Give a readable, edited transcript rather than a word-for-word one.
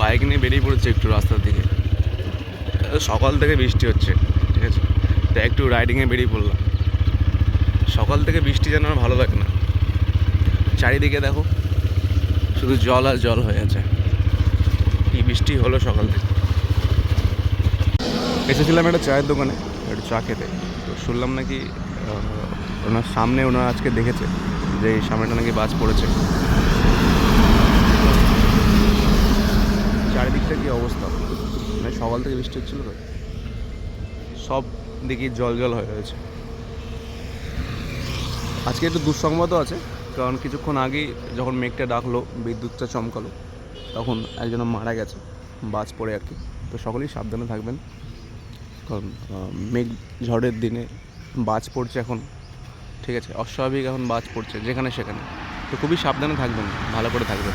Bike নিয়ে বেরিয়ে পড়েছে একটু রাস্তার দিকে। সকাল থেকে বৃষ্টি হচ্ছে, ঠিক আছে, তো একটু রাইডিংয়ে বেরিয়ে পড়লাম। সকাল থেকে বৃষ্টি যেন আমার ভালো লাগে না। চারিদিকে দেখো শুধু জল আর জল হয়ে আছে। কি বৃষ্টি হলো সকাল থেকে। এসেছিলাম একটা চায়ের দোকানে একটু চা খেতে, তো শুনলাম নাকি ওনার সামনে ওনারা আজকে দেখেছে যে এই সামনেটা নাকি বাজ পড়েছে। চারিদিকটা কি অবস্থা, মানে সকাল থেকে বৃষ্টি হচ্ছিল তো সব দিকে জল জল হয়ে রয়েছে। আজকে একটু দুঃসংবাদও আছে, কারণ কিছুক্ষণ আগেই যখন মেঘটা ডাকলো, বিদ্যুৎটা চমকালো, তখন একজন মারা গেছে বাজ পড়ে আর কি। তো সকলেই সাবধানে থাকবেন, কারণ মেঘ ঝড়ের দিনে বাজ পড়ছে এখন, ঠিক আছে, অস্বাভাবিক এখন বাজ পড়ছে যেখানে সেখানে। তো খুবই সাবধানে থাকবেন, ভালো করে থাকবেন।